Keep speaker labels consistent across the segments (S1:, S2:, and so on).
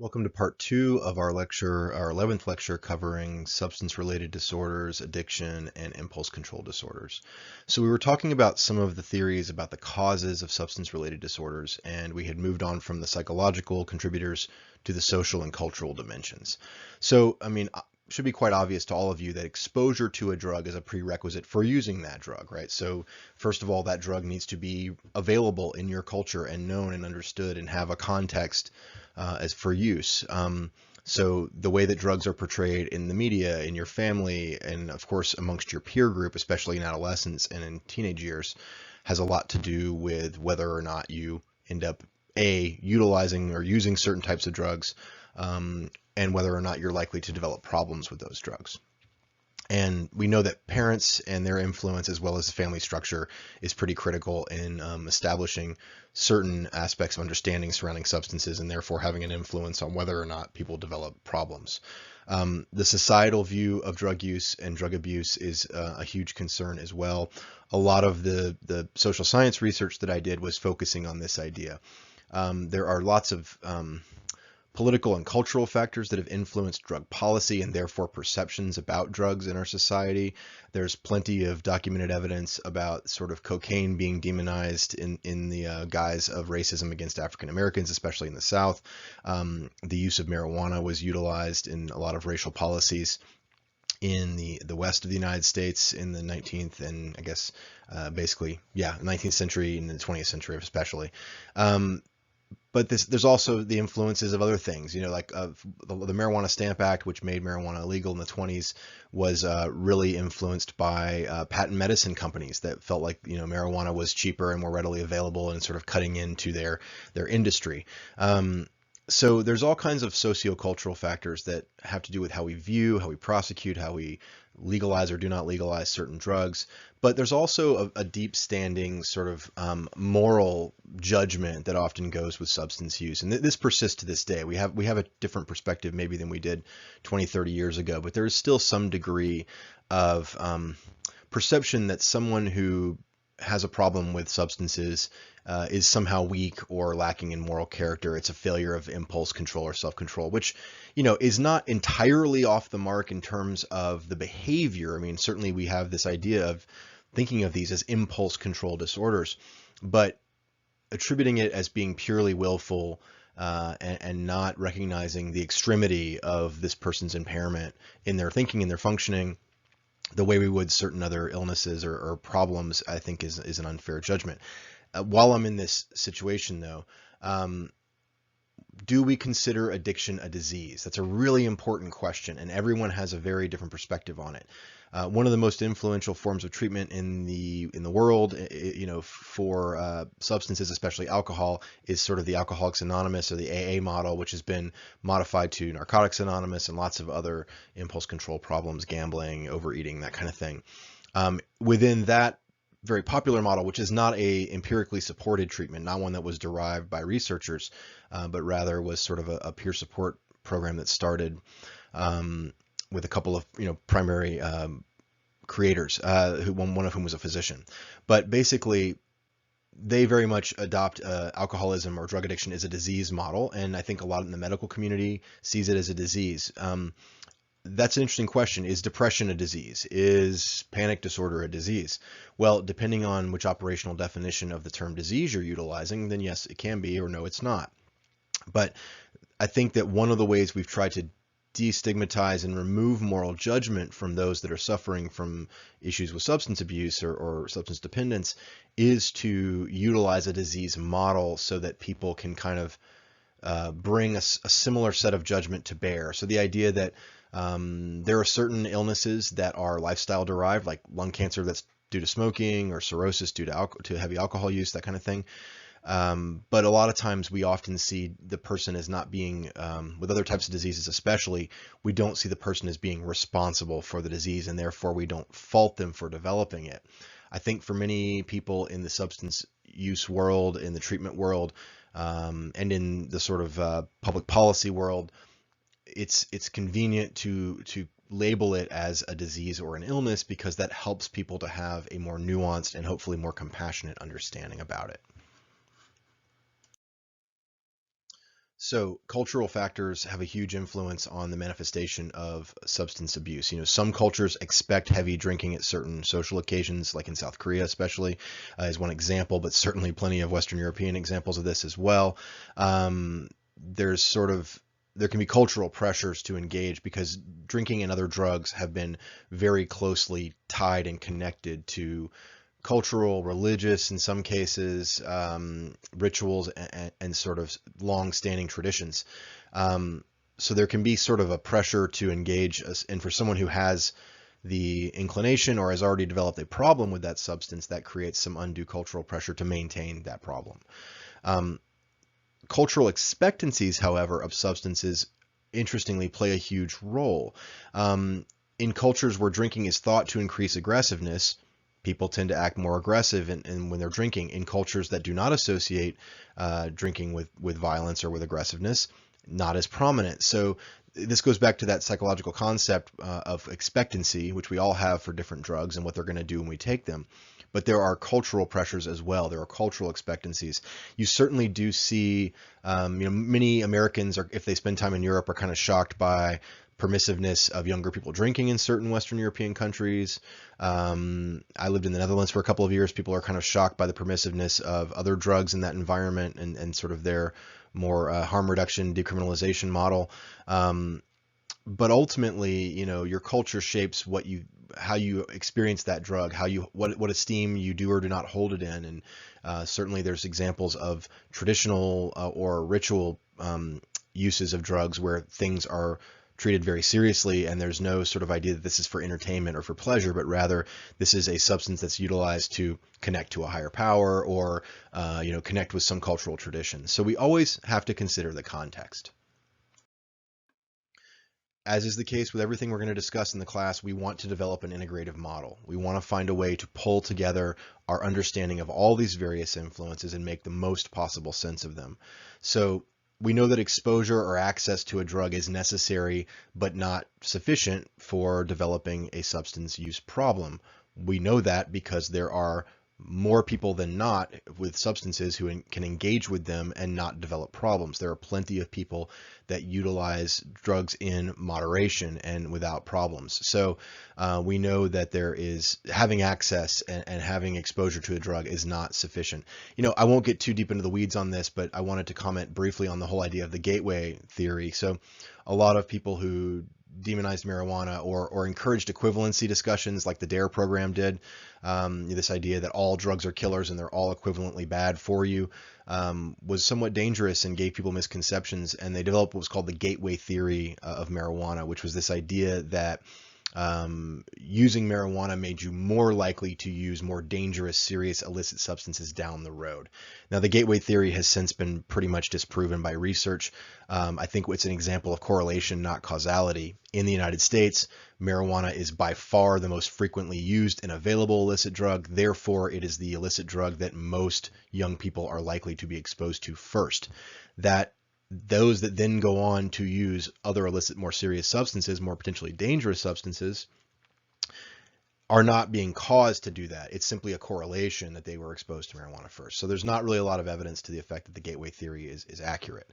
S1: Welcome to part two of our lecture, our 11th lecture covering substance-related disorders, addiction, and impulse control disorders. So we were talking about some of the theories about the causes of substance-related disorders, and we had moved on from the psychological contributors to the social and cultural dimensions. So, it should be quite obvious to all of you that exposure to a drug is a prerequisite for using that drug, right? So first of all, that drug needs to be available in your culture and known and understood and have a context as for use. So the way that drugs are portrayed in the media, in your family, and of course amongst your peer group, especially in adolescence and in teenage years, has a lot to do with whether or not you end up utilizing or using certain types of drugs, and whether or not you're likely to develop problems with those drugs. And we know that parents and their influence, as well as the family structure, is pretty critical in establishing certain aspects of understanding surrounding substances and therefore having an influence on whether or not people develop problems. The societal view of drug use and drug abuse is a huge concern as well. A lot of the social science research that I did was focusing on this idea. There are lots of political and cultural factors that have influenced drug policy and therefore perceptions about drugs in our society. There's plenty of documented evidence about sort of cocaine being demonized in the guise of racism against African Americans, especially in the South. The use of marijuana was utilized in a lot of racial policies in the west of the United States in the 19th and I guess 19th century and the 20th century especially. But there's also the influences of other things, like the Marijuana Stamp Act, which made marijuana illegal in the 20s, was really influenced by patent medicine companies that felt like, marijuana was cheaper and more readily available and sort of cutting into their industry. So there's all kinds of sociocultural factors that have to do with how we view, how we prosecute, how we legalize or do not legalize certain drugs. But there's also a deep standing sort of moral judgment that often goes with substance use. And this persists to this day. We have a different perspective maybe than we did 20, 30 years ago, but there is still some degree of perception that someone who has a problem with substances is somehow weak or lacking in moral character. It's a failure of impulse control or self-control, which, is not entirely off the mark in terms of the behavior. Certainly we have this idea of thinking of these as impulse control disorders, but attributing it as being purely willful and not recognizing the extremity of this person's impairment in their thinking and their functioning the way we would certain other illnesses or problems, I think is an unfair judgment. While I'm in this situation, though, do we consider addiction a disease? That's a really important question, and everyone has a very different perspective on it. One of the most influential forms of treatment in the world, for substances, especially alcohol, is sort of the Alcoholics Anonymous or the AA model, which has been modified to Narcotics Anonymous and lots of other impulse control problems, gambling, overeating, that kind of thing. Within that very popular model, which is not a empirically supported treatment, not one that was derived by researchers, but rather was sort of a peer support program that started with a couple of primary creators, one of whom was a physician. But basically, they very much adopt alcoholism or drug addiction as a disease model, and I think a lot in the medical community sees it as a disease. That's an interesting question. Is depression a disease? Is panic disorder a disease? Well, depending on which operational definition of the term disease you're utilizing, then yes, it can be, or no, it's not. But I think that one of the ways we've tried to destigmatize and remove moral judgment from those that are suffering from issues with substance abuse or substance dependence is to utilize a disease model so that people can kind of bring a similar set of judgment to bear. So the idea that there are certain illnesses that are lifestyle derived, like lung cancer that's due to smoking, or cirrhosis due to heavy alcohol use, that kind of thing. But a lot of times we often see the person as not being, with other types of diseases especially, we don't see the person as being responsible for the disease, and therefore we don't fault them for developing it. I think for many people in the substance use world, in the treatment world, and in the sort of public policy world, it's convenient to label it as a disease or an illness because that helps people to have a more nuanced and hopefully more compassionate understanding about it. So cultural factors have a huge influence on the manifestation of substance abuse. Some cultures expect heavy drinking at certain social occasions, like in South Korea especially, is one example, but certainly plenty of Western European examples of this as well. There's sort of there can be cultural pressures to engage because drinking and other drugs have been very closely tied and connected to cultural, religious, in some cases, rituals and sort of long-standing traditions. So there can be sort of a pressure to engage, and for someone who has the inclination or has already developed a problem with that substance, that creates some undue cultural pressure to maintain that problem. Um, Cultural expectancies, however, of substances, interestingly, play a huge role. In cultures where drinking is thought to increase aggressiveness, people tend to act more aggressive and when they're drinking. In cultures that do not associate drinking with violence or with aggressiveness, not as prominent. So this goes back to that psychological concept of expectancy, which we all have for different drugs and what they're going to do when we take them. But there are cultural pressures as well. There are cultural expectancies. You certainly do see, many Americans are, if they spend time in Europe, are kind of shocked by permissiveness of younger people drinking in certain Western European countries. I lived in the Netherlands for a couple of years. People are kind of shocked by the permissiveness of other drugs in that environment and sort of their more harm reduction, decriminalization model. But ultimately, your culture shapes how you experience that drug, what esteem you do or do not hold it in, and certainly there's examples of traditional or ritual uses of drugs where things are treated very seriously, and there's no sort of idea that this is for entertainment or for pleasure, but rather this is a substance that's utilized to connect to a higher power or connect with some cultural tradition. So we always have to consider the context. As is the case with everything we're going to discuss in the class, we want to develop an integrative model. We want to find a way to pull together our understanding of all these various influences and make the most possible sense of them. So we know that exposure or access to a drug is necessary but not sufficient for developing a substance use problem. We know that because there are more people than not with substances who can engage with them and not develop problems. There are plenty of people that utilize drugs in moderation and without problems. So we know that there is having access and having exposure to a drug is not sufficient. I won't get too deep into the weeds on this, but I wanted to comment briefly on the whole idea of the gateway theory. So a lot of people who demonized marijuana or encouraged equivalency discussions like the DARE program did. This idea that all drugs are killers and they're all equivalently bad for you was somewhat dangerous and gave people misconceptions. And they developed what was called the gateway theory of marijuana, which was this idea that using marijuana made you more likely to use more dangerous, serious illicit substances down the road. Now, the gateway theory has since been pretty much disproven by research. I think it's an example of correlation, not causality. In the United States, marijuana is by far the most frequently used and available illicit drug. Therefore, it is the illicit drug that most young people are likely to be exposed to first. Those that then go on to use other illicit, more serious substances, more potentially dangerous substances, are not being caused to do that. It's simply a correlation that they were exposed to marijuana first. So there's not really a lot of evidence to the effect that the gateway theory is accurate.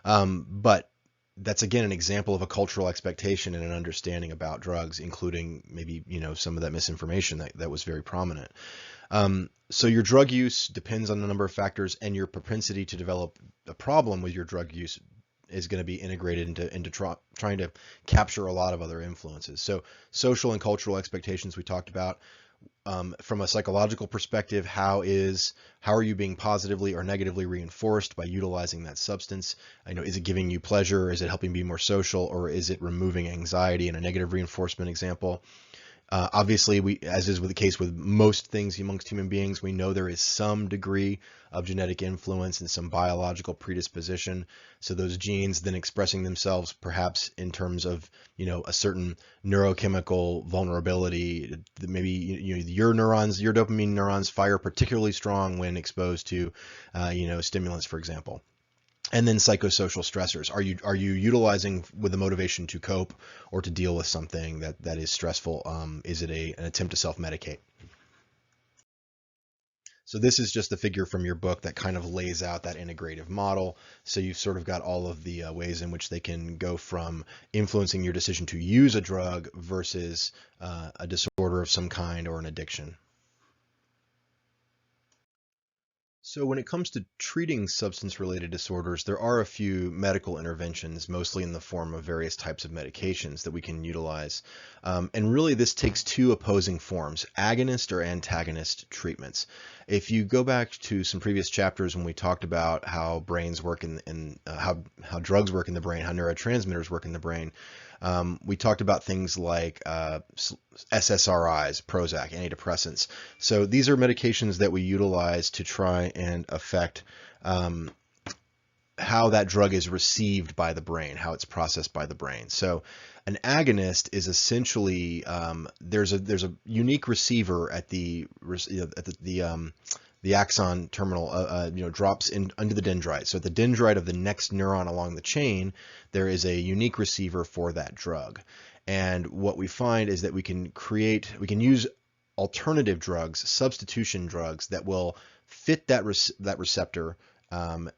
S1: But that's again an example of a cultural expectation and an understanding about drugs, including maybe some of that misinformation that was very prominent. So your drug use depends on a number of factors, and your propensity to develop a problem with your drug use is going to be integrated into trying to capture a lot of other influences. So social and cultural expectations we talked about. From a psychological perspective, how are you being positively or negatively reinforced by utilizing that substance? Is it giving you pleasure? Is it helping be more social, or is it removing anxiety in a negative reinforcement example? Obviously, as is with the case with most things amongst human beings, we know there is some degree of genetic influence and some biological predisposition. So those genes then expressing themselves perhaps in terms of, a certain neurochemical vulnerability. Maybe your dopamine neurons fire particularly strong when exposed to, stimulants, for example. And then psychosocial stressors. Are you utilizing with the motivation to cope or to deal with something that is stressful? Is it an attempt to self-medicate? So this is just the figure from your book that kind of lays out that integrative model. So you've sort of got all of the ways in which they can go from influencing your decision to use a drug versus a disorder of some kind or an addiction. So when it comes to treating substance-related disorders, there are a few medical interventions, mostly in the form of various types of medications that we can utilize. And really this takes two opposing forms, agonist or antagonist treatments. If you go back to some previous chapters when we talked about how brains work how drugs work in the brain, how neurotransmitters work in the brain, we talked about things like SSRIs, Prozac, antidepressants. So these are medications that we utilize to try and affect how that drug is received by the brain, how it's processed by the brain. So an agonist is essentially there's a unique receiver at the axon terminal, drops in under the dendrite. So at the dendrite of the next neuron along the chain, there is a unique receiver for that drug. And what we find is that we can use alternative drugs, substitution drugs that will fit that receptor,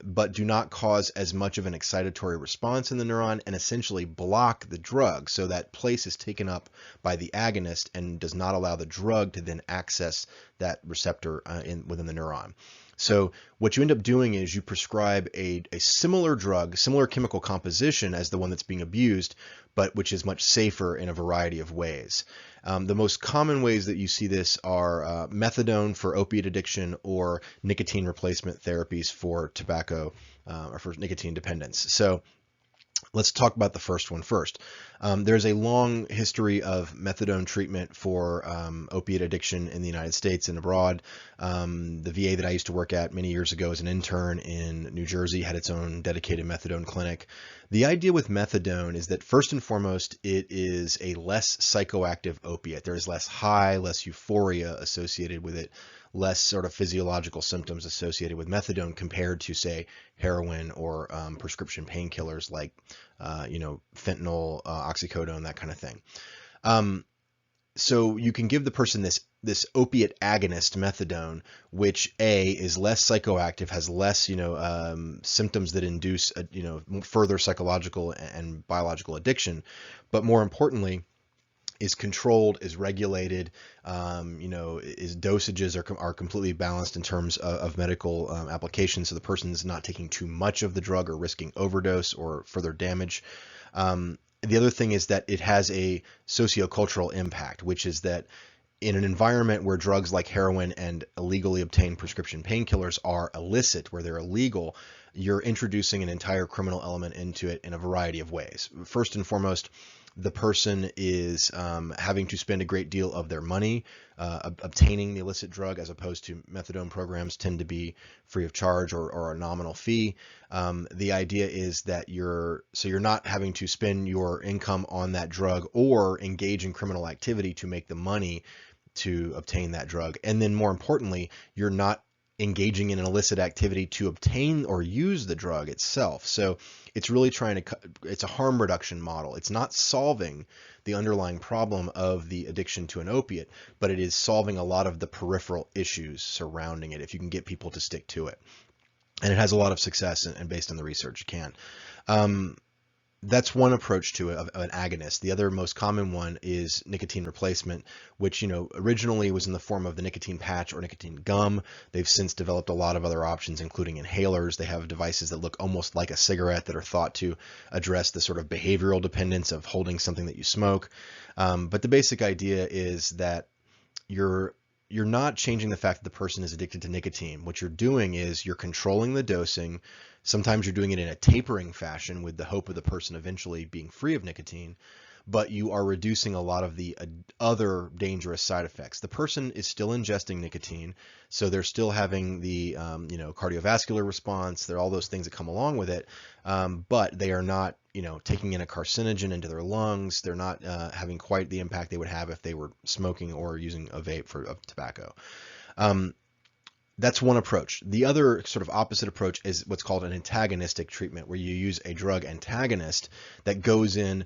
S1: but do not cause as much of an excitatory response in the neuron and essentially block the drug so that place is taken up by the agonist and does not allow the drug to then access that receptor within the neuron. So what you end up doing is you prescribe a similar drug, similar chemical composition as the one that's being abused, but which is much safer in a variety of ways. The most common ways that you see this are methadone for opiate addiction or nicotine replacement therapies for tobacco or for nicotine dependence. So let's talk about the first one first. There's a long history of methadone treatment for opiate addiction in the United States and abroad. The VA that I used to work at many years ago as an intern in New Jersey had its own dedicated methadone clinic. The idea with methadone is that first and foremost, it is a less psychoactive opiate. There is less high, less euphoria associated with it, less sort of physiological symptoms associated with methadone compared to, say, heroin or prescription painkillers like, fentanyl, oxycodone, that kind of thing. So you can give the person this opiate agonist methadone, which is less psychoactive, has less symptoms that induce further psychological and biological addiction, but more importantly, is controlled, is regulated, is dosages are completely balanced in terms of medical applications, so the person is not taking too much of the drug or risking overdose or further damage. The other thing is that it has a sociocultural impact, which is that in an environment where drugs like heroin and illegally obtained prescription painkillers are illicit, where they're illegal, you're introducing an entire criminal element into it in a variety of ways. First and foremost, the person is having to spend a great deal of their money obtaining the illicit drug, as opposed to methadone programs tend to be free of charge or a nominal fee. The idea is that you're not having to spend your income on that drug or engage in criminal activity to make the money to obtain that drug. And then more importantly, you're not engaging in an illicit activity to obtain or use the drug itself. So it's really it's a harm reduction model. It's not solving the underlying problem of the addiction to an opiate, but it is solving a lot of the peripheral issues surrounding it if you can get people to stick to it. And it has a lot of success, and based on the research, it can. That's one approach to it, of an agonist. The other most common one is nicotine replacement, which originally was in the form of the nicotine patch or nicotine gum. They've since developed a lot of other options, including inhalers. They have devices that look almost like a cigarette that are thought to address the sort of behavioral dependence of holding something that you smoke. But the basic idea is that you're not changing the fact that the person is addicted to nicotine. What you're doing is you're controlling the dosing. Sometimes you're doing it in a tapering fashion with the hope of the person eventually being free of nicotine, but you are reducing a lot of the other dangerous side effects. The person is still ingesting nicotine, so they're still having the cardiovascular response. There are all those things that come along with it, but they are not taking in a carcinogen into their lungs. They're not having quite the impact they would have if they were smoking or using a vape of tobacco. That's one approach. The other sort of opposite approach is what's called an antagonistic treatment, where you use a drug antagonist that goes in,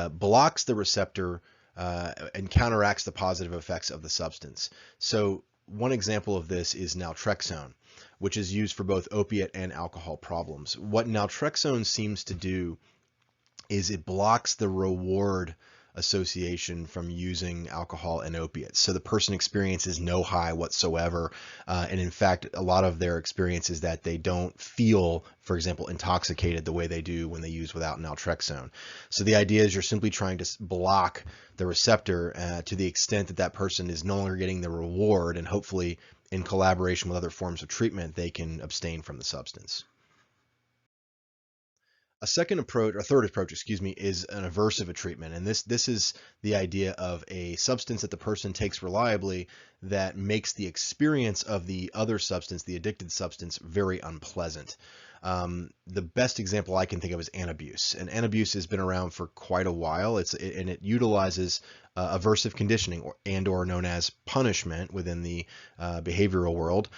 S1: blocks the receptor, and counteracts the positive effects of the substance. So one example of this is naltrexone, which is used for both opiate and alcohol problems. What naltrexone seems to do is it blocks the reward association from using alcohol and opiates. So the person experiences no high whatsoever. And in fact, a lot of their experience is that they don't feel, for example, intoxicated the way they do when they use without naltrexone. So the idea is you're simply trying to block the receptor to the extent that that person is no longer getting the reward, and hopefully in collaboration with other forms of treatment, they can abstain from the substance. A second approach, or third approach, excuse me, is an aversive treatment. And this is the idea of a substance that the person takes reliably that makes the experience of the other substance, the addicted substance, very unpleasant. The best example I can think of is Antabuse. And Antabuse has been around for quite a while. And it utilizes aversive conditioning or known as punishment within the behavioral world.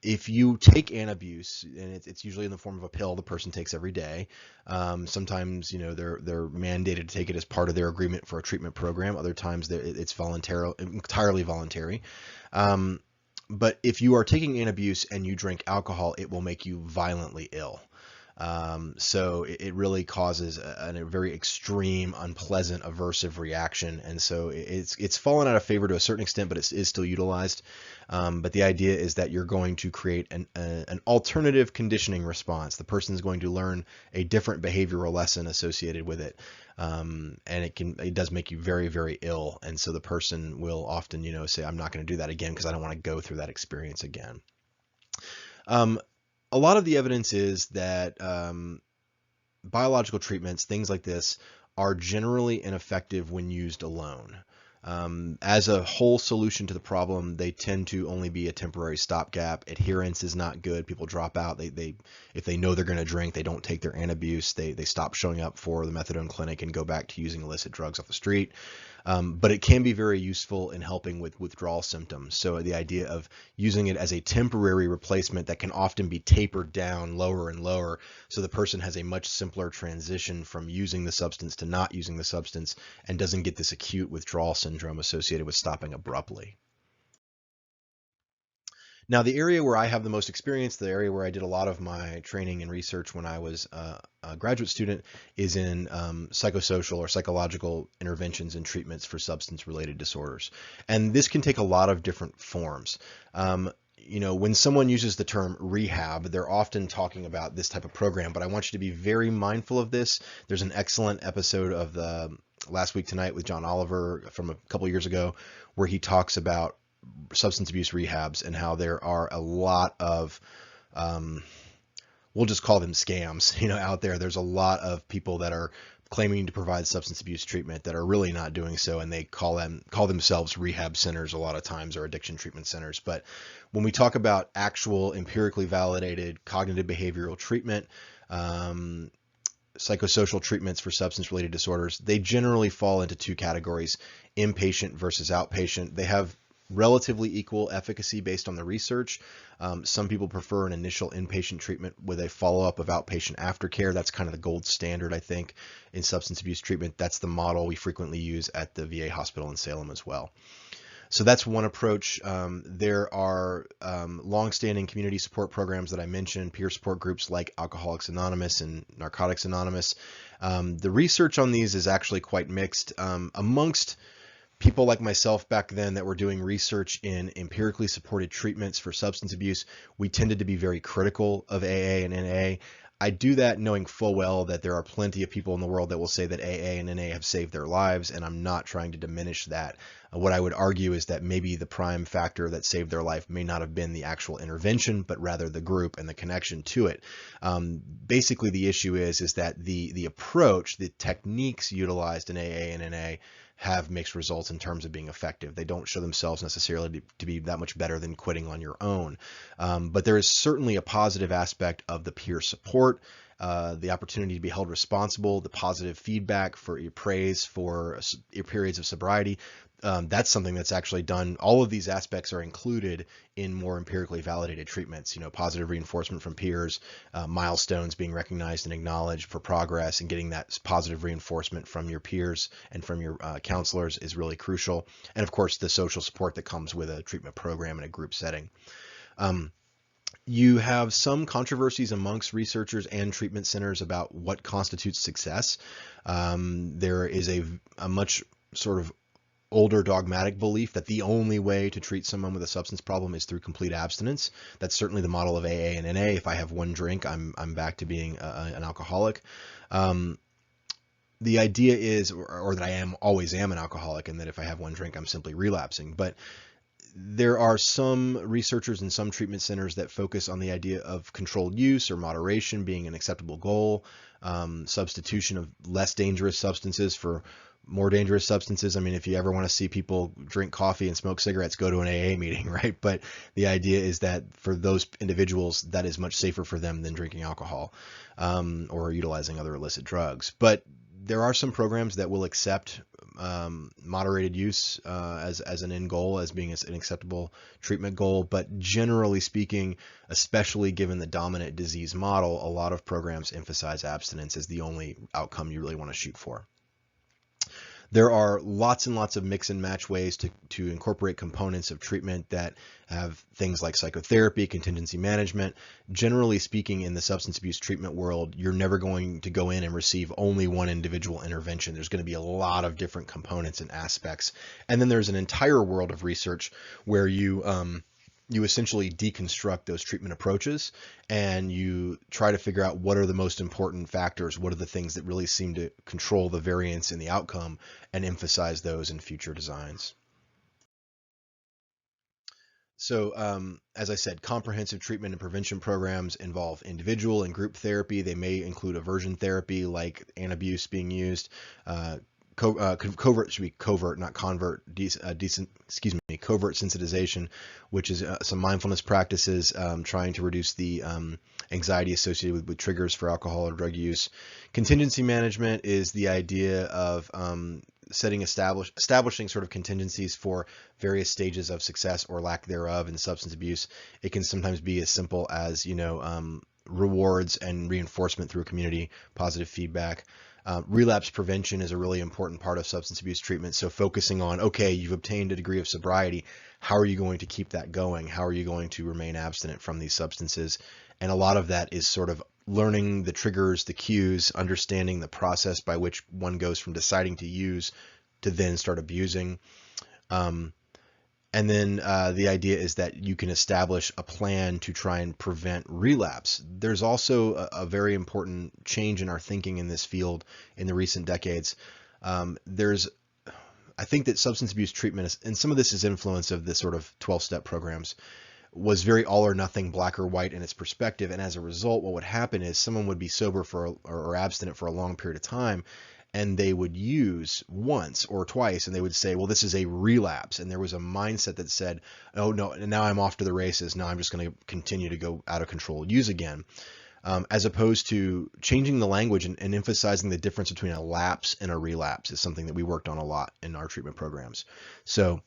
S1: If you take Antabuse, and it's usually in the form of a pill the person takes every day, sometimes they're mandated to take it as part of their agreement for a treatment program. Other times it's entirely voluntary. But if you are taking Antabuse and you drink alcohol, it will make you violently ill. So it really causes a very extreme, unpleasant, aversive reaction, and so it's fallen out of favor to a certain extent, but it is still utilized. But the idea is that you're going to create an alternative conditioning response. The person is going to learn a different behavioral lesson associated with it, and it does make you very, very ill. And so the person will often, say, I'm not going to do that again because I don't want to go through that experience again. A lot of the evidence is that biological treatments, things like this, are generally ineffective when used alone. As a whole solution to the problem, they tend to only be a temporary stopgap. Adherence is not good. People drop out. If they know they're going to drink, they don't take their Antabuse. They stop showing up for the methadone clinic and go back to using illicit drugs off the street. But it can be very useful in helping with withdrawal symptoms. So the idea of using it as a temporary replacement that can often be tapered down lower and lower, so the person has a much simpler transition from using the substance to not using the substance and doesn't get this acute withdrawal syndrome associated with stopping abruptly. Now, the area where I have the most experience, the area where I did a lot of my training and research when I was a graduate student, is in psychosocial or psychological interventions and treatments for substance-related disorders. And this can take a lot of different forms. When someone uses the term rehab, they're often talking about this type of program, but I want you to be very mindful of this. There's an excellent episode of the Last Week Tonight with John Oliver from a couple years ago where he talks about substance abuse rehabs and how there are a lot of we'll just call them scams out there. There's a lot of people that are claiming to provide substance abuse treatment that are really not doing so, and they call themselves rehab centers a lot of times, or addiction treatment centers. But when we talk about actual empirically validated cognitive behavioral treatment, psychosocial treatments for substance-related disorders, they generally fall into two categories: inpatient versus outpatient. They have relatively equal efficacy based on the research. Some people prefer an initial inpatient treatment with a follow-up of outpatient aftercare. That's kind of the gold standard, I think, in substance abuse treatment. That's the model we frequently use at the VA hospital in Salem as well. So that's one approach. There are long-standing community support programs that I mentioned, peer support groups like Alcoholics Anonymous and Narcotics Anonymous. The research on these is actually quite mixed. Amongst people like myself back then that were doing research in empirically supported treatments for substance abuse, we tended to be very critical of AA and NA. I do that knowing full well that there are plenty of people in the world that will say that AA and NA have saved their lives, and I'm not trying to diminish that. What I would argue is that maybe the prime factor that saved their life may not have been the actual intervention, but rather the group and the connection to it. Basically, the issue is that the approach, the techniques utilized in AA and NA have mixed results in terms of being effective. They don't show themselves necessarily to be that much better than quitting on your own. But there is certainly a positive aspect of the peer support the opportunity to be held responsible, the positive feedback for your praise for your periods of sobriety. That's something that's actually done. All of these aspects are included in more empirically validated treatments. Positive reinforcement from peers, milestones being recognized and acknowledged for progress, and getting that positive reinforcement from your peers and from your counselors is really crucial. And of course, the social support that comes with a treatment program in a group setting. You have some controversies amongst researchers and treatment centers about what constitutes success. There is a much sort of older dogmatic belief that the only way to treat someone with a substance problem is through complete abstinence. That's certainly the model of AA and NA. If I have one drink, I'm back to being an alcoholic. The idea is, or that I always am an alcoholic, and that if I have one drink, I'm simply relapsing. But there are some researchers and some treatment centers that focus on the idea of controlled use or moderation being an acceptable goal, substitution of less dangerous substances for more dangerous substances. I mean, if you ever want to see people drink coffee and smoke cigarettes, go to an AA meeting, right? But the idea is that for those individuals, that is much safer for them than drinking alcohol or utilizing other illicit drugs. But there are some programs that will accept moderated use as an end goal, as being an acceptable treatment goal. But generally speaking, especially given the dominant disease model, a lot of programs emphasize abstinence as the only outcome you really want to shoot for. There are lots and lots of mix and match ways to incorporate components of treatment that have things like psychotherapy, contingency management. Generally speaking, in the substance abuse treatment world, you're never going to go in and receive only one individual intervention. There's going to be a lot of different components and aspects. And then there's an entire world of research where you essentially deconstruct those treatment approaches and you try to figure out what are the most important factors, what are the things that really seem to control the variance in the outcome, and emphasize those in future designs. So as I said, comprehensive treatment and prevention programs involve individual and group therapy. They may include aversion therapy like Antabuse being used. Covert should be covert, not convert. Covert sensitization, which is some mindfulness practices trying to reduce the anxiety associated with triggers for alcohol or drug use. Contingency management is the idea of establishing sort of contingencies for various stages of success or lack thereof in substance abuse. It can sometimes be as simple as rewards and reinforcement through community positive feedback. Relapse prevention is a really important part of substance abuse treatment. So focusing on, okay, you've obtained a degree of sobriety. How are you going to keep that going? How are you going to remain abstinent from these substances? And a lot of that is sort of learning the triggers, the cues, understanding the process by which one goes from deciding to use to then start abusing. And then the idea is that you can establish a plan to try and prevent relapse. There's also a very important change in our thinking in this field in the recent decades. I think that substance abuse treatment, and some of this is influence of the sort of 12-step programs, was very all or nothing, black or white in its perspective. And as a result, what would happen is someone would be sober or abstinent for a long period of time, and they would use once or twice, and they would say, well, this is a relapse. And there was a mindset that said, oh, no, now I'm off to the races. Now I'm just going to continue to go out of control, use again, as opposed to changing the language and emphasizing the difference between a lapse and a relapse is something that we worked on a lot in our treatment programs. So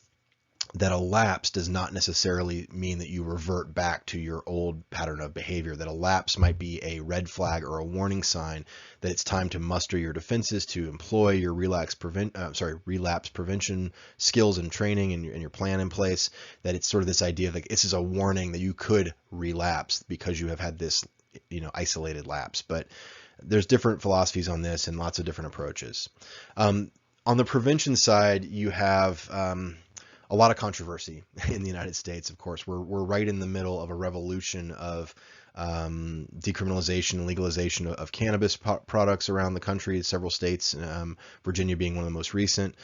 S1: that a lapse does not necessarily mean that you revert back to your old pattern of behavior. That a lapse might be a red flag or a warning sign that it's time to muster your defenses, to employ your relapse prevention skills and training and your plan in place. That it's sort of this idea of like, this is a warning that you could relapse because you have had this isolated lapse. But there's different philosophies on this and lots of different approaches. On the prevention side, you have a lot of controversy in the United States. Of course, we're right in the middle of a revolution of decriminalization and legalization of cannabis products around the country, several states, Virginia being one of the most recent.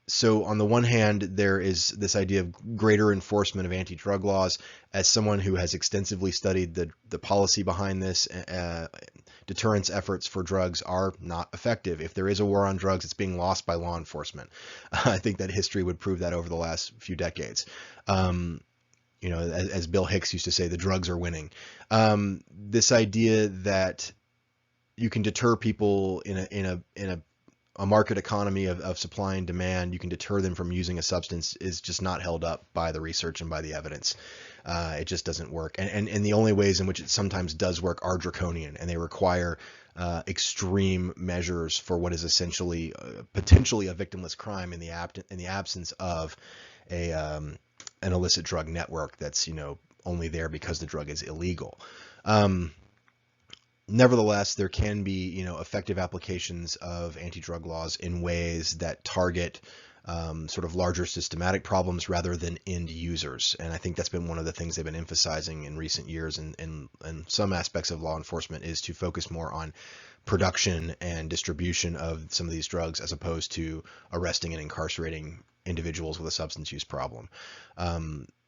S1: So on the one hand, there is this idea of greater enforcement of anti-drug laws. As someone who has extensively studied the policy behind this, deterrence efforts for drugs are not effective. If there is a war on drugs, it's being lost by law enforcement. I think that history would prove that over the last few decades. as Bill Hicks used to say, the drugs are winning. This idea that you can deter people in a market economy of supply and demand, you can deter them from using a substance is just not held up by the research and by the evidence. It just doesn't work. And the only ways in which it sometimes does work are draconian, and they require extreme measures for what is essentially potentially a victimless crime in the absence of an illicit drug network that's only there because the drug is illegal. Nevertheless, there can be, effective applications of anti-drug laws in ways that target sort of larger systematic problems rather than end users. And I think that's been one of the things they've been emphasizing in recent years in some aspects of law enforcement, is to focus more on production and distribution of some of these drugs as opposed to arresting and incarcerating individuals with a substance use problem.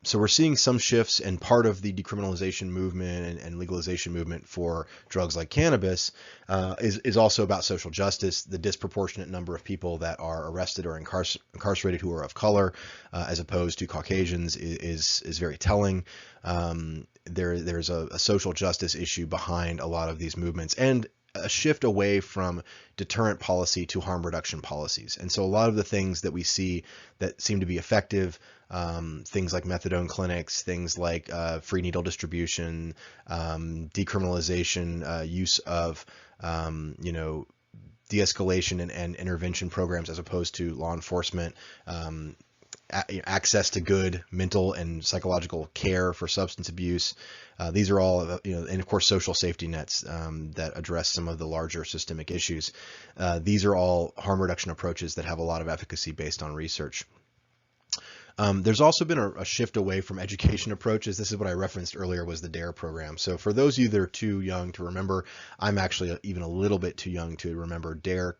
S1: So we're seeing some shifts, and part of the decriminalization movement and legalization movement for drugs like cannabis is also about social justice. The disproportionate number of people that are arrested or incarcerated who are of color, as opposed to Caucasians, is very telling. There's a social justice issue behind a lot of these movements, and a shift away from deterrent policy to harm reduction policies. And so a lot of the things that we see that seem to be effective, things like methadone clinics, things like free needle distribution, decriminalization, use of, de-escalation and intervention programs as opposed to law enforcement, access to good mental and psychological care for substance abuse. These are all, and of course, social safety nets that address some of the larger systemic issues. These are all harm reduction approaches that have a lot of efficacy based on research. There's also been a shift away from education approaches. This is what I referenced earlier, was the DARE program. So for those of you that are too young to remember, I'm actually even a little bit too young to remember. DARE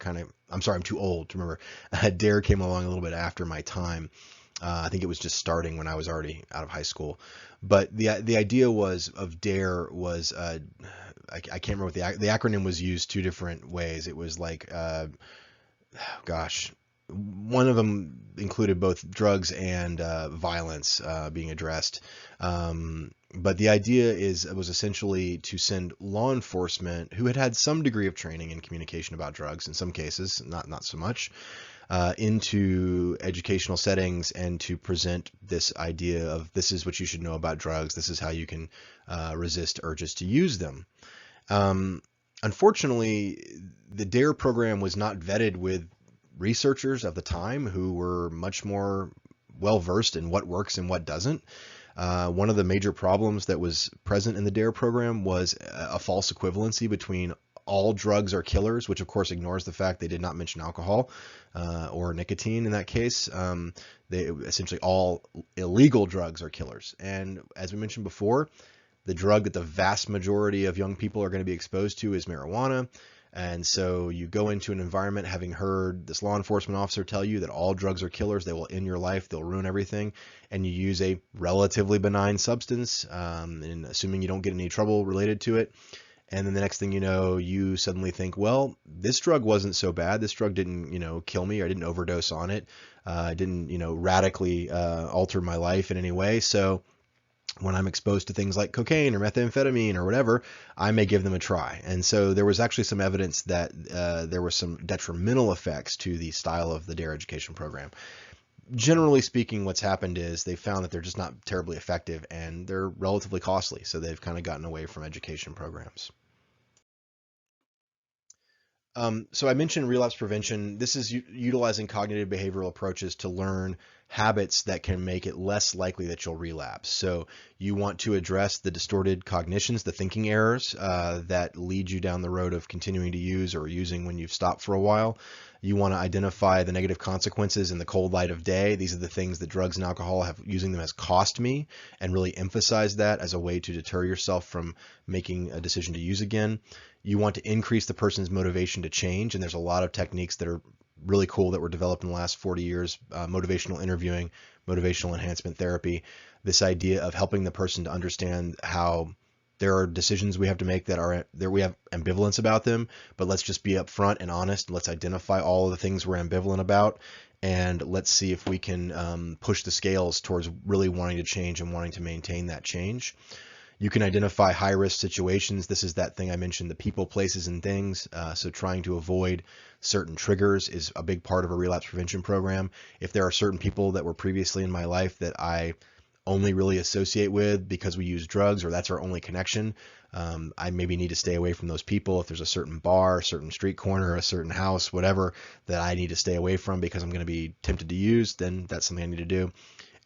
S1: I'm too old to remember. DARE came along a little bit after my time. I think it was just starting when I was already out of high school. But the idea of DARE was, I can't remember what the acronym was used two different ways. It was like, one of them included both drugs and violence being addressed. But the idea was essentially to send law enforcement who had some degree of training in communication about drugs, in some cases, not so much, into educational settings, and to present this idea of, this is what you should know about drugs, this is how you can resist urges to use them. Unfortunately, the DARE program was not vetted with researchers of the time who were much more well versed in what works and what doesn't. One of the major problems that was present in the DARE program was a false equivalency between all drugs are killers, which of course ignores the fact they did not mention alcohol or nicotine in that case. Essentially all illegal drugs are killers. And as we mentioned before, the drug that the vast majority of young people are going to be exposed to is marijuana. And so you go into an environment having heard this law enforcement officer tell you that all drugs are killers, they will end your life, they'll ruin everything, and you use a relatively benign substance, and assuming you don't get any trouble related to it. And then the next thing you know, you suddenly think, well, this drug wasn't so bad. This drug didn't, kill me, or I didn't overdose on it. Didn't, radically alter my life in any way. So when I'm exposed to things like cocaine or methamphetamine or whatever, I may give them a try. And so there was actually some evidence that there were some detrimental effects to the style of the DARE education program. Generally speaking, what's happened is they found that they're just not terribly effective, and they're relatively costly. So they've kind of gotten away from education programs. So I mentioned relapse prevention. This is utilizing cognitive behavioral approaches to learn habits that can make it less likely that you'll relapse. So you want to address the distorted cognitions, the thinking errors that lead you down the road of continuing to use or using when you've stopped for a while. You want to identify the negative consequences in the cold light of day. These are the things that drugs and alcohol using them has cost me, and really emphasize that as a way to deter yourself from making a decision to use again. You want to increase the person's motivation to change, and there's a lot of techniques that are really cool that were developed in the last 40 years, motivational interviewing, motivational enhancement therapy, this idea of helping the person to understand how there are decisions we have to make that we have ambivalence about them, but let's just be upfront and honest. Let's identify all of the things we're ambivalent about, and let's see if we can push the scales towards really wanting to change and wanting to maintain that change. You can identify high-risk situations. This is that thing I mentioned, the people, places, and things. So trying to avoid certain triggers is a big part of a relapse prevention program. If there are certain people that were previously in my life that I only really associate with because we use drugs, or that's our only connection, I maybe need to stay away from those people. If there's a certain bar, a certain street corner, a certain house, whatever, that I need to stay away from because I'm going to be tempted to use, then that's something I need to do.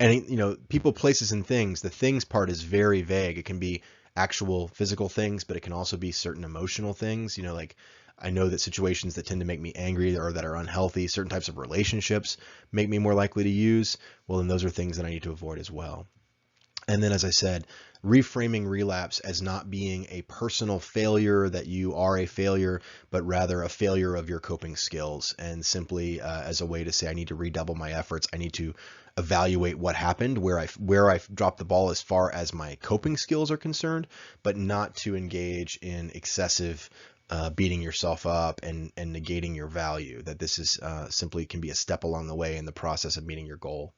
S1: And people, places, and things. The things part is very vague. It can be actual physical things, but it can also be certain emotional things. Like I know that situations that tend to make me angry or that are unhealthy, certain types of relationships make me more likely to use. Well, then those are things that I need to avoid as well. And then, as I said, reframing relapse as not being a personal failure, that you are a failure, but rather a failure of your coping skills, and simply as a way to say, I need to redouble my efforts. I need to evaluate what happened, where I dropped the ball as far as my coping skills are concerned, but not to engage in excessive beating yourself up and negating your value. That this is simply can be a step along the way in the process of meeting your goal.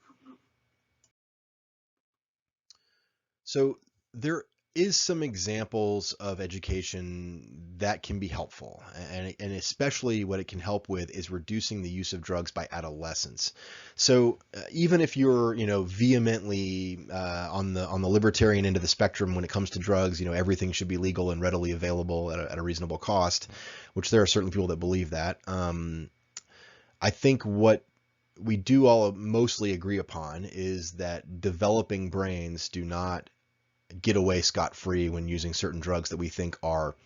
S1: So there is some examples of education that can be helpful, and especially what it can help with is reducing the use of drugs by adolescents. So even if you're, vehemently on the libertarian end of the spectrum when it comes to drugs, everything should be legal and readily available at a reasonable cost, which there are certain people that believe that. I think what we do all mostly agree upon is that developing brains do not get away scot-free when using certain drugs that we think are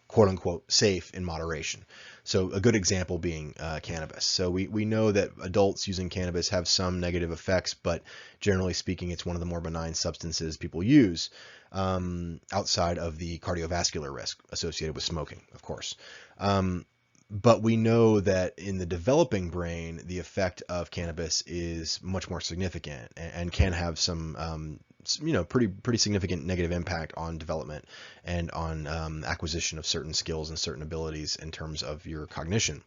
S1: quote unquote safe in moderation. So a good example being cannabis. So we know that adults using cannabis have some negative effects, but generally speaking, it's one of the more benign substances people use, outside of the cardiovascular risk associated with smoking, of course. But we know that in the developing brain, the effect of cannabis is much more significant and can have some, pretty significant negative impact on development and on acquisition of certain skills and certain abilities in terms of your cognition.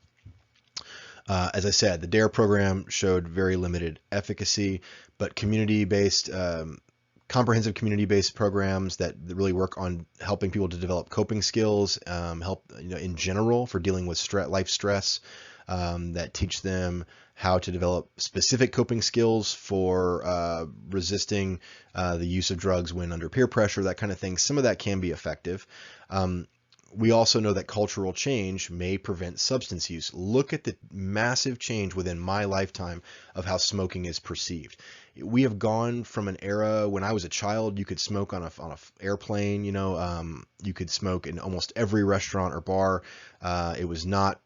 S1: As I said, the DARE program showed very limited efficacy, but comprehensive community-based programs that really work on helping people to develop coping skills, help in general for dealing with life stress, that teach them how to develop specific coping skills for resisting the use of drugs when under peer pressure, that kind of thing. Some of that can be effective. We also know that cultural change may prevent substance use. Look at the massive change within my lifetime of how smoking is perceived. We have gone from an era when I was a child, you could smoke on a airplane, you could smoke in almost every restaurant or bar. It was not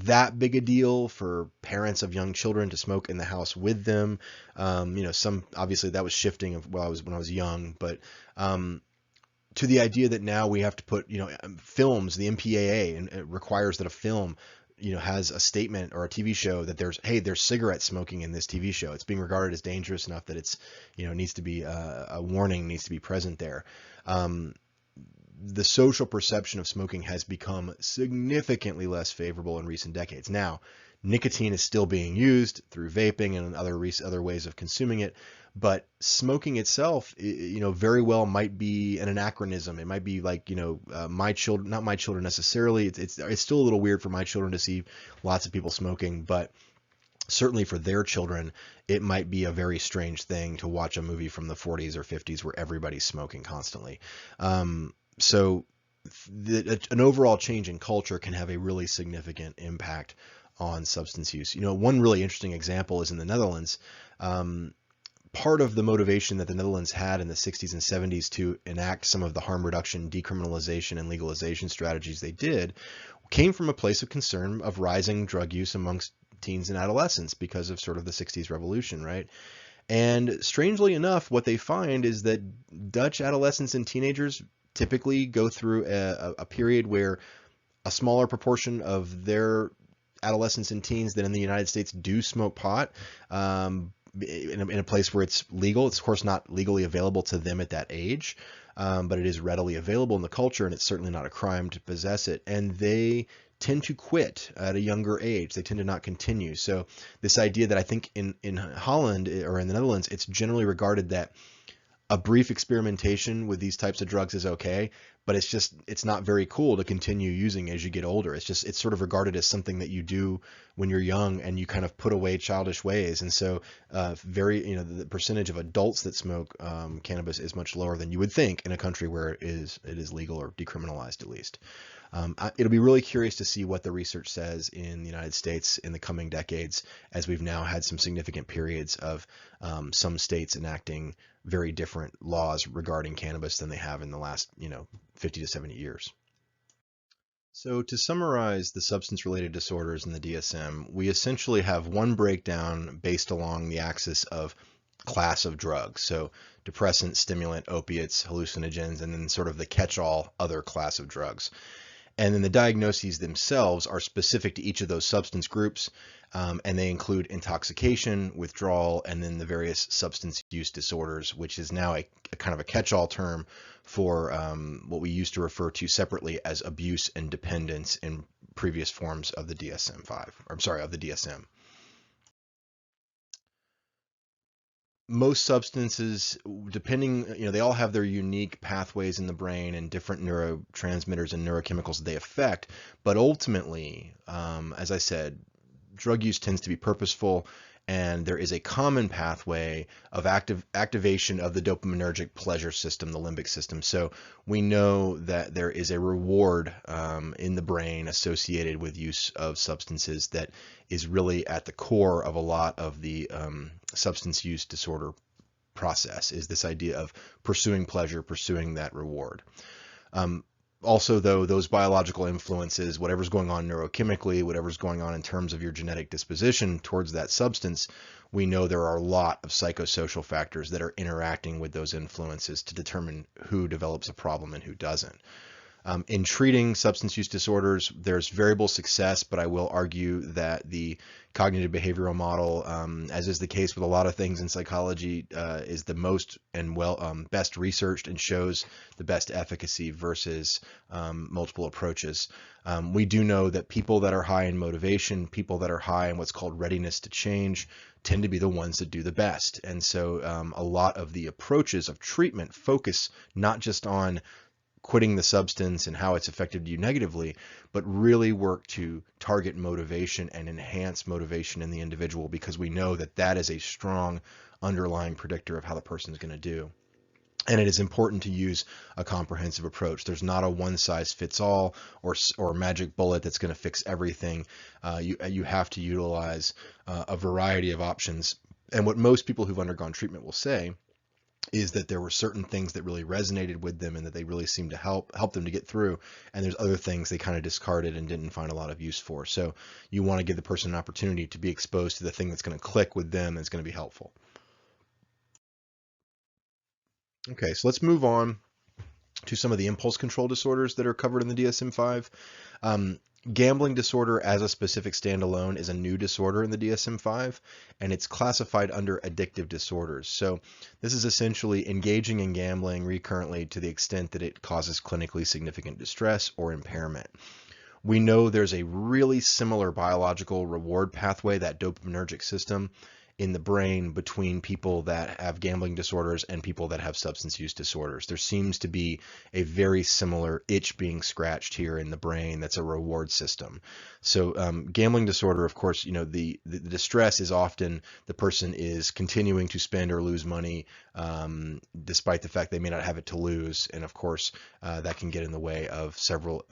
S1: that big a deal for parents of young children to smoke in the house with them. Some obviously that was shifting when I was young, but to the idea that now we have to put, films, the MPAA, and it requires that a film, has a statement, or a TV show that there's cigarette smoking in this TV show. It's being regarded as dangerous enough that it's, needs to be a warning needs to be present there. The social perception of smoking has become significantly less favorable in recent decades. Now, nicotine is still being used through vaping and other ways of consuming it, but smoking itself, very well might be an anachronism. It might be like, my children, not my children necessarily. It's still a little weird for my children to see lots of people smoking, but certainly for their children, it might be a very strange thing to watch a movie from the 40s or 50s where everybody's smoking constantly. So an overall change in culture can have a really significant impact on substance use. One really interesting example is in the Netherlands. Part of the motivation that the Netherlands had in the 60s and 70s to enact some of the harm reduction, decriminalization, and legalization strategies they did came from a place of concern of rising drug use amongst teens and adolescents because of sort of the 60s revolution, right? And strangely enough, what they find is that Dutch adolescents and teenagers typically go through a period where a smaller proportion of their adolescents and teens than in the United States do smoke pot, in a place where it's legal. It's of course not legally available to them at that age, but it is readily available in the culture, and it's certainly not a crime to possess it. And they tend to quit at a younger age. They tend to not continue. So this idea that I think in Holland or in the Netherlands, it's generally regarded that a brief experimentation with these types of drugs is okay, but it's not very cool to continue using as you get older. It's sort of regarded as something that you do when you're young and you kind of put away childish ways. And so the percentage of adults that smoke cannabis is much lower than you would think in a country where it is legal or decriminalized at least. It'll be really curious to see what the research says in the United States in the coming decades, as we've now had some significant periods of some states enacting very different laws regarding cannabis than they have in the last, 50 to 70 years. So to summarize the substance-related disorders in the DSM, we essentially have one breakdown based along the axis of class of drugs. So depressant, stimulant, opiates, hallucinogens, and then sort of the catch-all other class of drugs. And then the diagnoses themselves are specific to each of those substance groups, and they include intoxication, withdrawal, and then the various substance use disorders, which is now a kind of a catch-all term for what we used to refer to separately as abuse and dependence in previous forms of the of the DSM. Most substances, depending, they all have their unique pathways in the brain and different neurotransmitters and neurochemicals that they affect. But ultimately, as I said, drug use tends to be purposeful, and there is a common pathway of activation of the dopaminergic pleasure system, the limbic system. So we know that there is a reward in the brain associated with use of substances that is really at the core of a lot of the substance use disorder process, is this idea of pursuing pleasure, pursuing that reward. Also, though, those biological influences, whatever's going on neurochemically, whatever's going on in terms of your genetic disposition towards that substance, we know there are a lot of psychosocial factors that are interacting with those influences to determine who develops a problem and who doesn't. In treating substance use disorders, there's variable success, but I will argue that the cognitive behavioral model, as is the case with a lot of things in psychology, is the most and best researched and shows the best efficacy versus multiple approaches. We do know that people that are high in motivation, people that are high in what's called readiness to change, tend to be the ones that do the best. And so a lot of the approaches of treatment focus not just on quitting the substance and how it's affected you negatively, but really work to target motivation and enhance motivation in the individual, because we know that that is a strong underlying predictor of how the person is going to do. And it is important to use a comprehensive approach. There's not a one-size-fits-all or magic bullet that's going to fix everything. You have to utilize a variety of options. And what most people who've undergone treatment will say is that there were certain things that really resonated with them and that they really seemed to help them to get through, and there's other things they kind of discarded and didn't find a lot of use for. So you want to give the person an opportunity to be exposed to the thing that's going to click with them and is going to be helpful. Okay, so let's move on to some of the impulse control disorders that are covered in the DSM-5. Gambling disorder as a specific standalone is a new disorder in the DSM-5, and it's classified under addictive disorders. So this is essentially engaging in gambling recurrently to the extent that it causes clinically significant distress or impairment. We know there's a really similar biological reward pathway, that dopaminergic system, in the brain between people that have gambling disorders and people that have substance use disorders. There seems to be a very similar itch being scratched here in the brain that's a reward system. So gambling disorder, of course, the distress is often the person is continuing to spend or lose money despite the fact they may not have it to lose. And of course, that can get in the way of several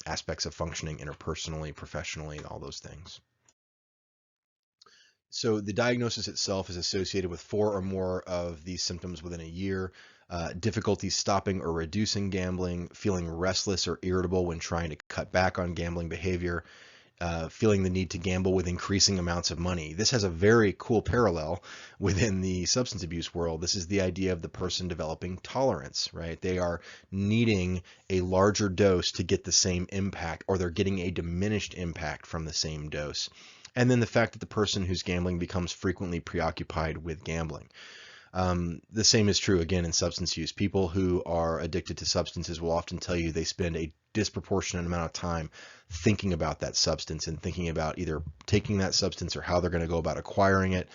S1: aspects of functioning interpersonally, professionally, all those things. So the diagnosis itself is associated with 4 or more of these symptoms within a year. Difficulty stopping or reducing gambling, feeling restless or irritable when trying to cut back on gambling behavior, feeling the need to gamble with increasing amounts of money. This has a very cool parallel within the substance abuse world. This is the idea of the person developing tolerance, right? They are needing a larger dose to get the same impact, or they're getting a diminished impact from the same dose. And then the fact that the person who's gambling becomes frequently preoccupied with gambling. The same is true again in substance use. People who are addicted to substances will often tell you they spend a disproportionate amount of time thinking about that substance and thinking about either taking that substance or how they're going to go about acquiring it.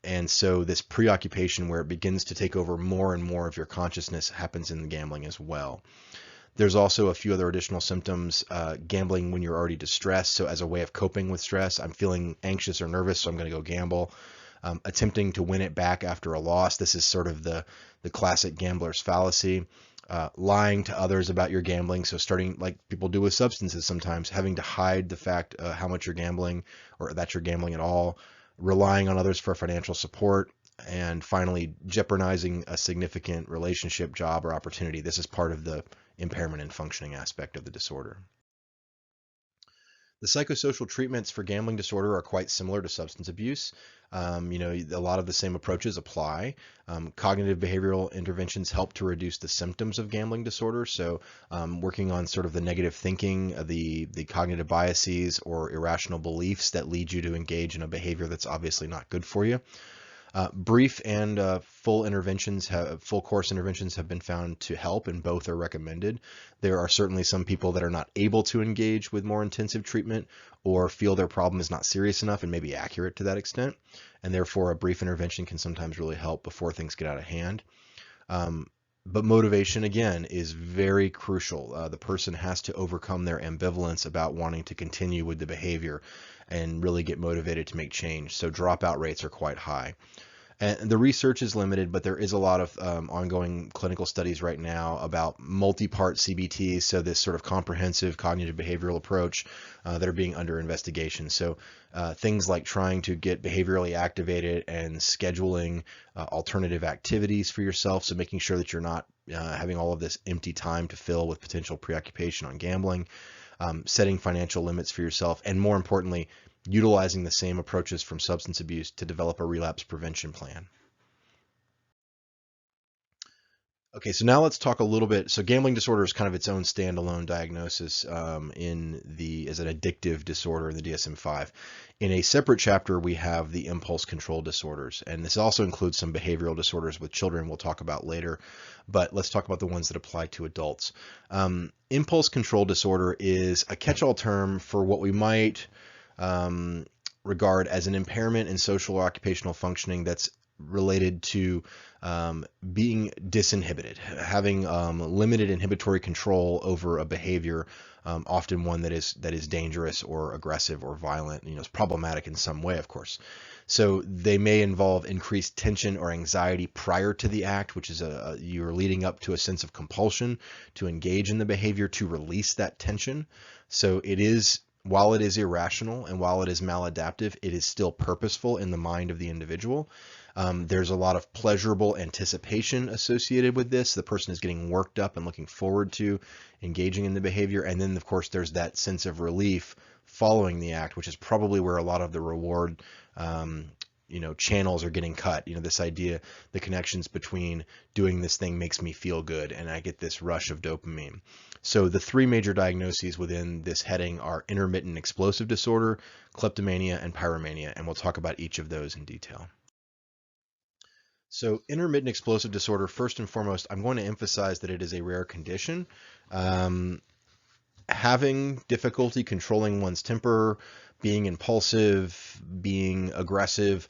S1: And so this preoccupation where it begins to take over more and more of your consciousness happens in gambling as well. There's also a few other additional symptoms. Gambling when you're already distressed. So as a way of coping with stress, I'm feeling anxious or nervous, so I'm going to go gamble. Attempting to win it back after a loss. This is sort of the classic gambler's fallacy. Lying to others about your gambling. So starting like people do with substances sometimes, having to hide the fact how much you're gambling or that you're gambling at all. Relying on others for financial support. And finally, jeopardizing a significant relationship, job, or opportunity. This is part of the impairment in functioning aspect of the disorder. The psychosocial treatments for gambling disorder are quite similar to substance abuse. A lot of the same approaches apply. Cognitive behavioral interventions help to reduce the symptoms of gambling disorder. So working on sort of the negative thinking, the cognitive biases or irrational beliefs that lead you to engage in a behavior that's obviously not good for you. Brief and full course interventions have been found to help, and both are recommended. There are certainly some people that are not able to engage with more intensive treatment or feel their problem is not serious enough and may be accurate to that extent, and therefore a brief intervention can sometimes really help before things get out of hand. But motivation, again, is very crucial. The person has to overcome their ambivalence about wanting to continue with the behavior and really get motivated to make change. So dropout rates are quite high. And the research is limited, but there is a lot of ongoing clinical studies right now about multi-part CBTs, so this sort of comprehensive cognitive behavioral approach that are being under investigation. So things like trying to get behaviorally activated and scheduling alternative activities for yourself, so making sure that you're not having all of this empty time to fill with potential preoccupation on gambling, setting financial limits for yourself, and more importantly, utilizing the same approaches from substance abuse to develop a relapse prevention plan. Okay, so now let's talk a little bit. So gambling disorder is kind of its own standalone diagnosis as an addictive disorder in the DSM-5. In a separate chapter, we have the impulse control disorders, and this also includes some behavioral disorders with children we'll talk about later, but let's talk about the ones that apply to adults. Impulse control disorder is a catch-all term for what we might regard as an impairment in social or occupational functioning that's related to being disinhibited, having limited inhibitory control over a behavior, often one that is dangerous or aggressive or violent. It's problematic in some way, of course. So they may involve increased tension or anxiety prior to the act, which is you're leading up to a sense of compulsion to engage in the behavior to release that tension. So while it is irrational and while it is maladaptive, it is still purposeful in the mind of the individual. There's a lot of pleasurable anticipation associated with this. The person is getting worked up and looking forward to engaging in the behavior. And then, of course, there's that sense of relief following the act, which is probably where a lot of the reward channels are getting cut. This idea, the connections between doing this thing makes me feel good and I get this rush of dopamine. So the three major diagnoses within this heading are intermittent explosive disorder, kleptomania, and pyromania, and we'll talk about each of those in detail. So intermittent explosive disorder, first and foremost, I'm going to emphasize that it is a rare condition. Having difficulty controlling one's temper, being impulsive, being aggressive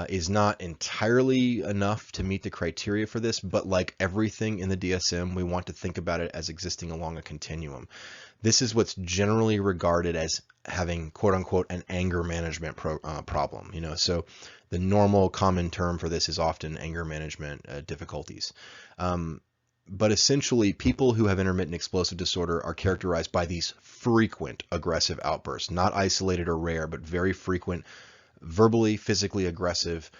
S1: is not entirely enough to meet the criteria for this, but like everything in the DSM, we want to think about it as existing along a continuum. This is what's generally regarded as having, quote unquote, an anger management problem. So the normal common term for this is often anger management difficulties. But essentially, people who have intermittent explosive disorder are characterized by these frequent aggressive outbursts, not isolated or rare, but very frequent, verbally, physically aggressive.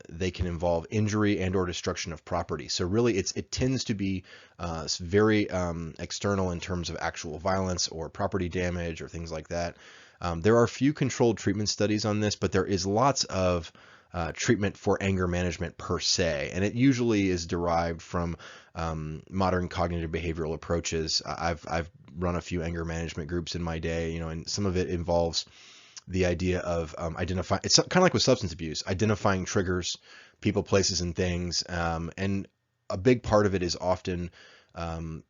S1: They can involve injury and or destruction of property. So really, it tends to be very external in terms of actual violence or property damage or things like that. There are few controlled treatment studies on this, but there is lots of treatment for anger management per se, and it usually is derived from modern cognitive behavioral approaches. I've run a few anger management groups in my day, and some of it involves the idea of identifying. It's kind of like with substance abuse, identifying triggers, people, places, and things. And a big part of it is often um,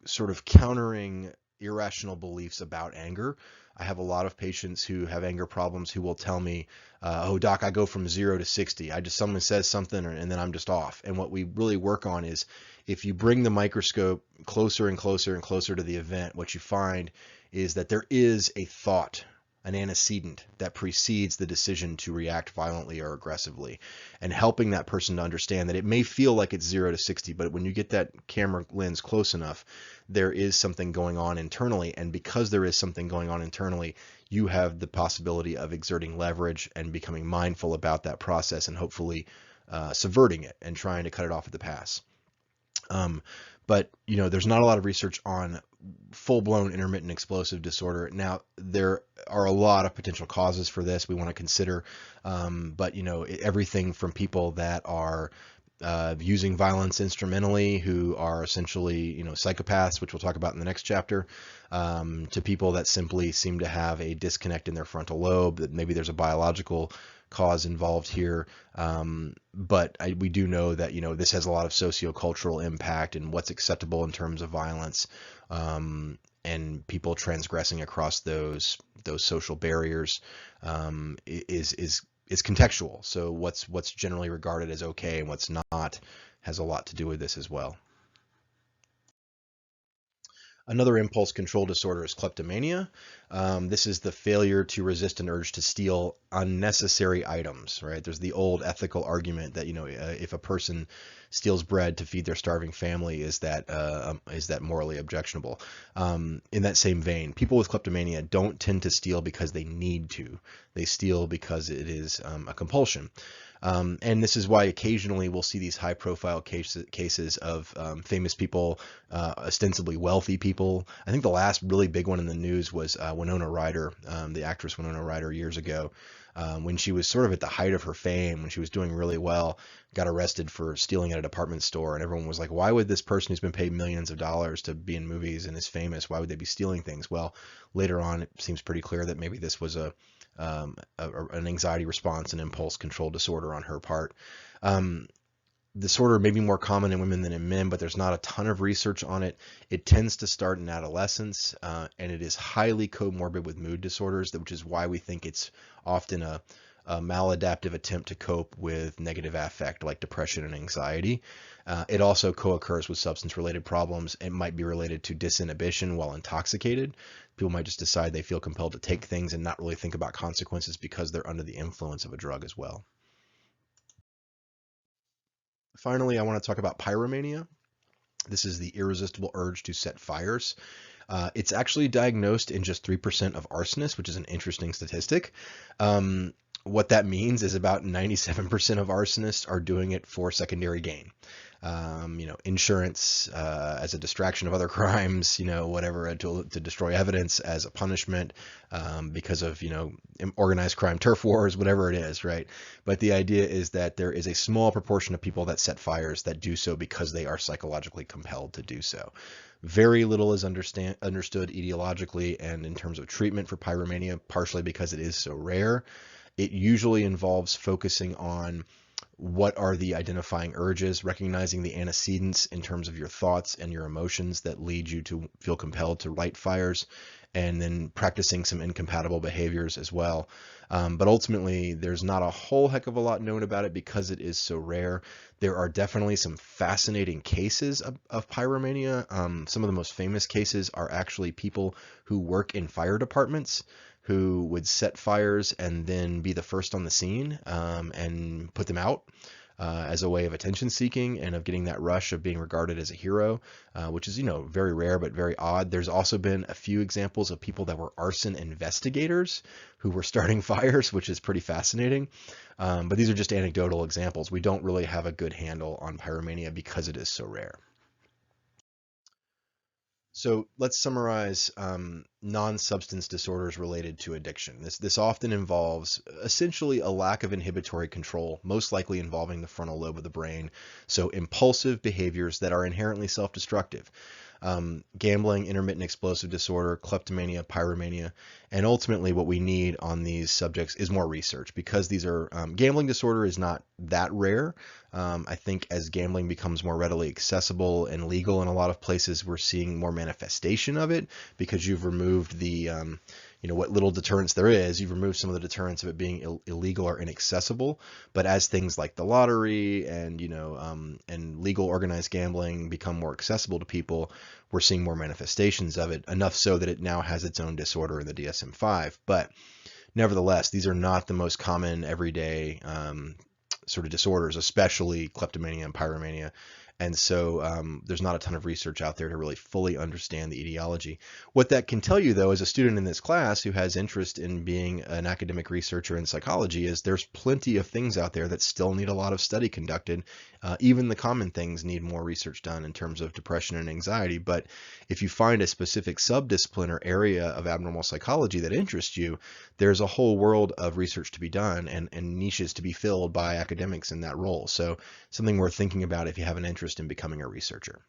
S1: sort of countering irrational beliefs about anger. I have a lot of patients who have anger problems who will tell me, "Oh, doc, I go from 0 to 60. Someone says something, and then I'm just off." And what we really work on is, if you bring the microscope closer and closer and closer to the event, what you find is that there is a thought, an antecedent that precedes the decision to react violently or aggressively, and helping that person to understand that it may feel like it's 0 to 60, but when you get that camera lens close enough, there is something going on internally. And because there is something going on internally, you have the possibility of exerting leverage and becoming mindful about that process, and hopefully subverting it and trying to cut it off at the pass. But there's not a lot of research on full-blown intermittent explosive disorder. Now, there are a lot of potential causes for this we want to consider, but everything from people that are using violence instrumentally, who are essentially psychopaths, which we'll talk about in the next chapter, to people that simply seem to have a disconnect in their frontal lobe, that maybe there's a biological cause involved here. But we do know that this has a lot of sociocultural impact, and what's acceptable in terms of violence, and people transgressing across those social barriers is contextual. So what's generally regarded as okay and what's not has a lot to do with this as well. Another impulse control disorder is kleptomania. This is the failure to resist an urge to steal unnecessary items, right? There's the old ethical argument that, if a person steals bread to feed their starving family, is that morally objectionable? In that same vein, people with kleptomania don't tend to steal because they need to. They steal because it is a compulsion. And this is why occasionally we'll see these high-profile cases of famous people, ostensibly wealthy people. I think the last really big one in the news was Winona Ryder, the actress Winona Ryder, years ago, when she was sort of at the height of her fame, when she was doing really well, got arrested for stealing at a department store. And everyone was like, why would this person who's been paid millions of dollars to be in movies and is famous, why would they be stealing things? Well, later on, it seems pretty clear that maybe this was an anxiety response and impulse control disorder on her part. Disorder may be more common in women than in men, but there's not a ton of research on it. It tends to start in adolescence, and it is highly comorbid with mood disorders, which is why we think it's often a maladaptive attempt to cope with negative affect like depression and anxiety. It also co-occurs with substance-related problems. It might be related to disinhibition while intoxicated. People might just decide they feel compelled to take things and not really think about consequences because they're under the influence of a drug as well. Finally, I want to talk about pyromania. This is the irresistible urge to set fires. It's actually diagnosed in just 3% of arsonists, which is an interesting statistic. What that means is about 97% of arsonists are doing it for secondary gain. Insurance, as a distraction of other crimes, whatever, to destroy evidence, as a punishment, because of, organized crime, turf wars, whatever it is, right? But the idea is that there is a small proportion of people that set fires that do so because they are psychologically compelled to do so. Very little is understood etiologically and in terms of treatment for pyromania, partially because it is so rare. It usually involves focusing on what are the identifying urges, recognizing the antecedents in terms of your thoughts and your emotions that lead you to feel compelled to light fires, and then practicing some incompatible behaviors as well. But ultimately, there's not a whole heck of a lot known about it because it is so rare. There are definitely some fascinating cases of pyromania. Some of the most famous cases are actually people who work in fire departments, who would set fires and then be the first on the scene, and put them out as a way of attention seeking and of getting that rush of being regarded as a hero, which is, very rare but very odd. There's also been a few examples of people that were arson investigators who were starting fires, which is pretty fascinating. But these are just anecdotal examples. We don't really have a good handle on pyromania because it is so rare. So let's summarize non-substance disorders related to addiction. This often involves essentially a lack of inhibitory control, most likely involving the frontal lobe of the brain. So impulsive behaviors that are inherently self-destructive. Gambling, intermittent explosive disorder, kleptomania, pyromania, and ultimately what we need on these subjects is more research, because these are gambling disorder is not that rare. I think as gambling becomes more readily accessible and legal in a lot of places, we're seeing more manifestation of it, because you've removed the what little deterrence there is. You've removed some of the deterrence of it being illegal or inaccessible. But as things like the lottery and and legal organized gambling become more accessible to people, we're seeing more manifestations of it, enough so that it now has its own disorder in the DSM-5. But nevertheless, these are not the most common everyday sort of disorders, especially kleptomania and pyromania. And so there's not a ton of research out there to really fully understand the etiology. What that can tell you, though, as a student in this class who has interest in being an academic researcher in psychology, is there's plenty of things out there that still need a lot of study conducted. Even the common things need more research done in terms of depression and anxiety. But if you find a specific subdiscipline or area of abnormal psychology that interests you, there's a whole world of research to be done and niches to be filled by academics in that role. So something worth thinking about if you have an interest in becoming a researcher.